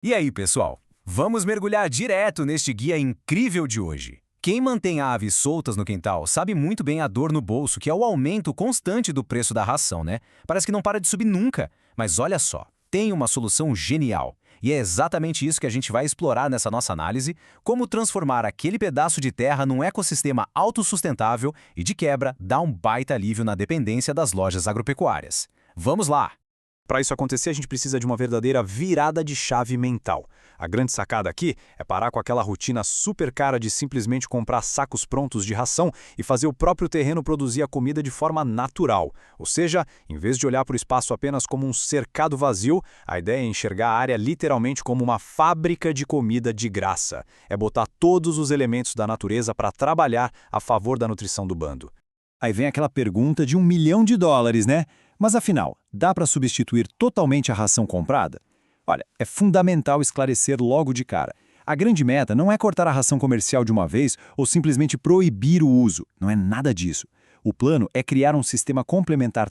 E aí, pessoal? Vamos mergulhar direto neste guia incrível de hoje. Quem mantém aves soltas no quintal sabe muito bem a dor no bolso, que é o aumento constante do preço da ração, né? Parece que não para de subir nunca. Mas olha só, tem uma solução genial. E é exatamente isso que a gente vai explorar nessa nossa análise, como transformar aquele pedaço de terra num ecossistema autossustentável e, de quebra, dar um baita alívio na dependência das lojas agropecuárias. Vamos lá! Para isso acontecer, a gente precisa de uma verdadeira virada de chave mental. A grande sacada aqui é parar com aquela rotina super cara de simplesmente comprar sacos prontos de ração e fazer o próprio terreno produzir a comida de forma natural. Ou seja, em vez de olhar para o espaço apenas como um cercado vazio, a ideia é enxergar a área literalmente como uma fábrica de comida de graça. É botar todos os elementos da natureza para trabalhar a favor da nutrição do bando. Aí vem aquela pergunta de $1 milhão, né? Mas afinal, dá para substituir totalmente a ração comprada? Olha, é fundamental esclarecer logo de cara. A grande meta não é cortar a ração comercial de uma vez ou simplesmente proibir o uso. Não é nada disso. O plano é criar um sistema complementar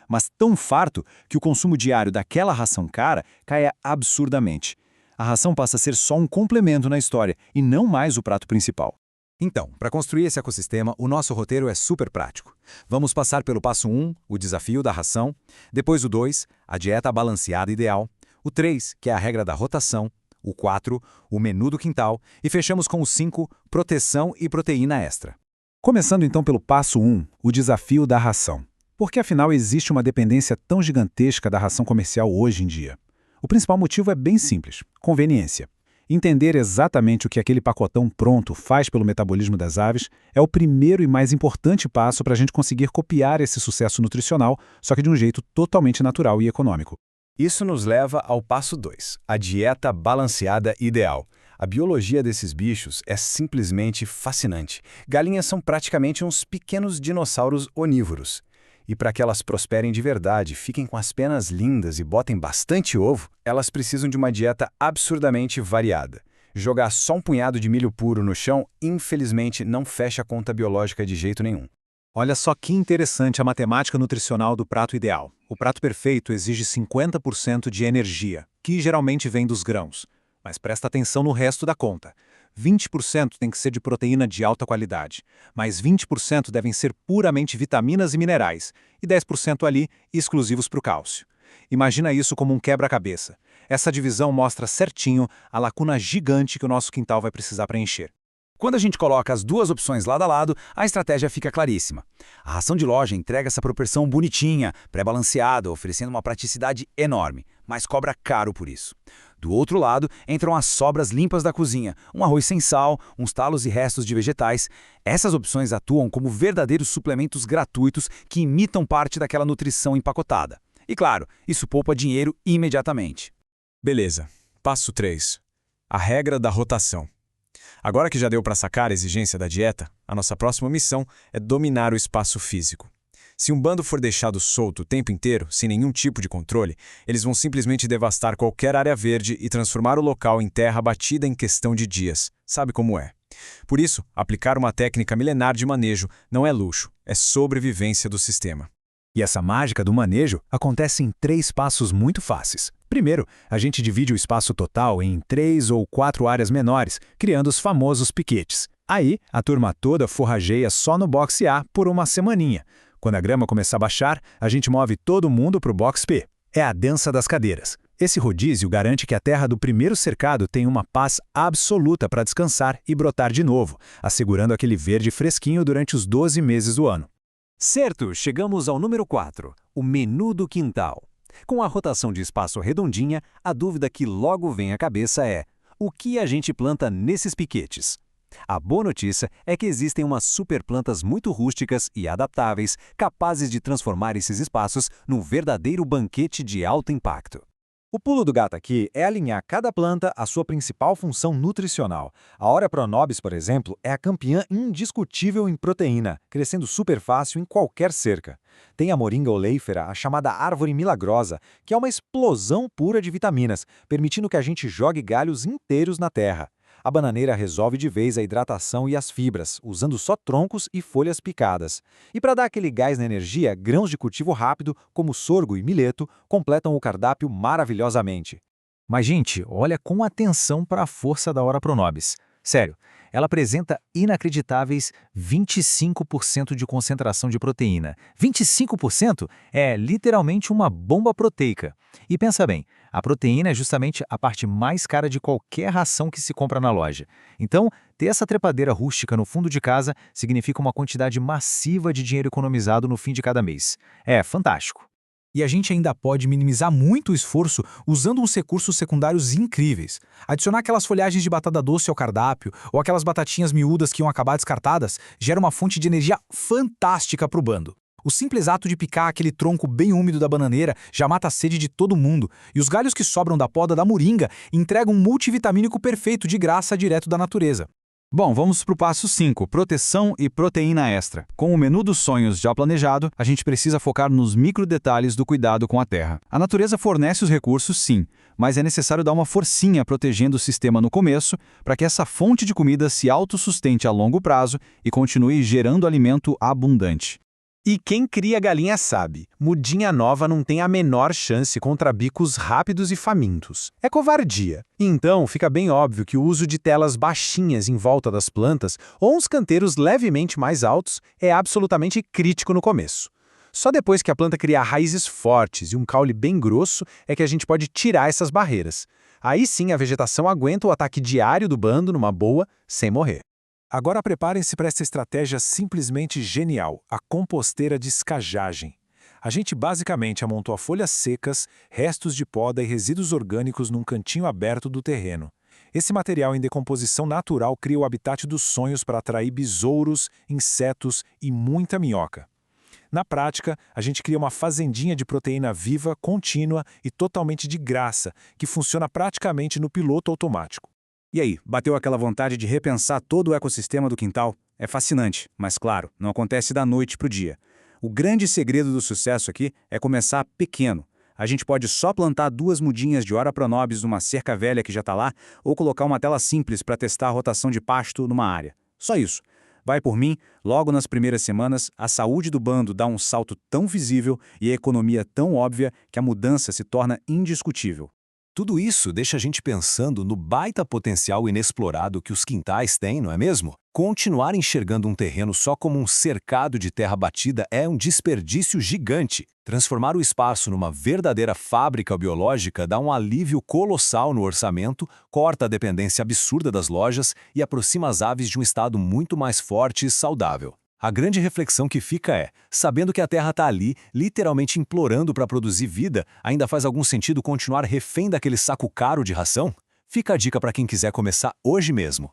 mas tão farto, que o consumo diário daquela ração cara caia absurdamente. A ração passa a ser só um complemento na história e não mais o prato principal. Então, para construir esse ecossistema, o nosso roteiro é super prático. Vamos passar pelo passo 1, o desafio da ração, depois o 2, a dieta balanceada ideal, o 3, que é a regra da rotação, o 4, o menu do quintal, e fechamos com o 5, proteção e proteína extra. Começando então pelo passo 1, o desafio da ração. Por que afinal existe uma dependência tão gigantesca da ração comercial hoje em dia? O principal motivo é bem simples: conveniência. Entender exatamente o que aquele pacotão pronto faz pelo metabolismo das aves é o primeiro e mais importante passo para a gente conseguir copiar esse sucesso nutricional, só que de um jeito totalmente natural e econômico. Isso nos leva ao passo 2, a dieta balanceada ideal. A biologia desses bichos é simplesmente fascinante. Galinhas são praticamente uns pequenos dinossauros onívoros. E para que elas prosperem de verdade, fiquem com as penas lindas e botem bastante ovo, elas precisam de uma dieta absurdamente variada. Jogar só um punhado de milho puro no chão, infelizmente, não fecha a conta biológica de jeito nenhum. Olha só que interessante a matemática nutricional do prato ideal. O prato perfeito exige 50% de energia, que geralmente vem dos grãos. Mas presta atenção no resto da conta. 20% tem que ser de proteína de alta qualidade, mais 20% devem ser puramente vitaminas e minerais, e 10% ali exclusivos para o cálcio. Imagina isso como um quebra-cabeça. Essa divisão mostra certinho a lacuna gigante que o nosso quintal vai precisar preencher. Quando a gente coloca as duas opções lado a lado, a estratégia fica claríssima. A ração de loja entrega essa proporção bonitinha, pré-balanceada, oferecendo uma praticidade enorme, mas cobra caro por isso. Do outro lado, entram as sobras limpas da cozinha, um arroz sem sal, uns talos e restos de vegetais. Essas opções atuam como verdadeiros suplementos gratuitos que imitam parte daquela nutrição empacotada. E claro, isso poupa dinheiro imediatamente. Beleza. Passo 3. A regra da rotação. Agora que já deu para sacar a exigência da dieta, a nossa próxima missão é dominar o espaço físico. Se um bando for deixado solto o tempo inteiro, sem nenhum tipo de controle, eles vão simplesmente devastar qualquer área verde e transformar o local em terra batida em questão de dias. Sabe como é? Por isso, aplicar uma técnica milenar de manejo não é luxo, é sobrevivência do sistema. E essa mágica do manejo acontece em 3 passos muito fáceis. Primeiro, a gente divide o espaço total em 3 ou 4 áreas menores, criando os famosos piquetes. Aí, a turma toda forrageia só no boxe A por uma semaninha. Quando a grama começar a baixar, a gente move todo mundo para o box P. É a dança das cadeiras. Esse rodízio garante que a terra do primeiro cercado tenha uma paz absoluta para descansar e brotar de novo, assegurando aquele verde fresquinho durante os 12 meses do ano. Certo, chegamos ao número 4, o menu do quintal. Com a rotação de espaço redondinha, a dúvida que logo vem à cabeça é: o que a gente planta nesses piquetes? A boa notícia é que existem umas super plantas muito rústicas e adaptáveis, capazes de transformar esses espaços num verdadeiro banquete de alto impacto. O pulo do gato aqui é alinhar cada planta à sua principal função nutricional. A Aurea pronobis, por exemplo, é a campeã indiscutível em proteína, crescendo super fácil em qualquer cerca. Tem a Moringa oleifera, a chamada árvore milagrosa, que é uma explosão pura de vitaminas, permitindo que a gente jogue galhos inteiros na terra. A bananeira resolve de vez a hidratação e as fibras, usando só troncos e folhas picadas. E para dar aquele gás na energia, grãos de cultivo rápido, como sorgo e milheto, completam o cardápio maravilhosamente. Mas, gente, olha com atenção para a força da Ora Pro Nobis. Sério, ela apresenta inacreditáveis 25% de concentração de proteína. 25% é literalmente uma bomba proteica. E pensa bem, a proteína é justamente a parte mais cara de qualquer ração que se compra na loja. Então, ter essa trepadeira rústica no fundo de casa significa uma quantidade massiva de dinheiro economizado no fim de cada mês. É fantástico. E a gente ainda pode minimizar muito o esforço usando uns recursos secundários incríveis. Adicionar aquelas folhagens de batata doce ao cardápio, ou aquelas batatinhas miúdas que iam acabar descartadas, gera uma fonte de energia fantástica para o bando. O simples ato de picar aquele tronco bem úmido da bananeira já mata a sede de todo mundo, e os galhos que sobram da poda da moringa entregam um multivitamínico perfeito de graça direto da natureza. Bom, vamos para o passo 5, proteção e proteína extra. Com o menu dos sonhos já planejado, a gente precisa focar nos microdetalhes do cuidado com a terra. A natureza fornece os recursos, sim, mas é necessário dar uma forcinha protegendo o sistema no começo para que essa fonte de comida se autossustente a longo prazo e continue gerando alimento abundante. E quem cria galinha sabe, mudinha nova não tem a menor chance contra bicos rápidos e famintos. É covardia. Então, fica bem óbvio que o uso de telas baixinhas em volta das plantas ou uns canteiros levemente mais altos é absolutamente crítico no começo. Só depois que a planta criar raízes fortes e um caule bem grosso é que a gente pode tirar essas barreiras. Aí sim a vegetação aguenta o ataque diário do bando numa boa, sem morrer. Agora preparem-se para essa estratégia simplesmente genial, a composteira de escajagem. A gente basicamente amontoa folhas secas, restos de poda e resíduos orgânicos num cantinho aberto do terreno. Esse material em decomposição natural cria o habitat dos sonhos para atrair besouros, insetos e muita minhoca. Na prática, a gente cria uma fazendinha de proteína viva, contínua e totalmente de graça, que funciona praticamente no piloto automático. E aí, bateu aquela vontade de repensar todo o ecossistema do quintal? É fascinante, mas claro, não acontece da noite para o dia. O grande segredo do sucesso aqui é começar pequeno. A gente pode só plantar 2 mudinhas de Ora Pro Nobis numa cerca velha que já está lá, ou colocar uma tela simples para testar a rotação de pasto numa área. Só isso. Vai por mim, logo nas primeiras semanas, a saúde do bando dá um salto tão visível e a economia tão óbvia que a mudança se torna indiscutível. Tudo isso deixa a gente pensando no baita potencial inexplorado que os quintais têm, não é mesmo? Continuar enxergando um terreno só como um cercado de terra batida é um desperdício gigante. Transformar o espaço numa verdadeira fábrica biológica dá um alívio colossal no orçamento, corta a dependência absurda das lojas e aproxima as aves de um estado muito mais forte e saudável. A grande reflexão que fica é, sabendo que a Terra está ali, literalmente implorando para produzir vida, ainda faz algum sentido continuar refém daquele saco caro de ração? Fica a dica para quem quiser começar hoje mesmo.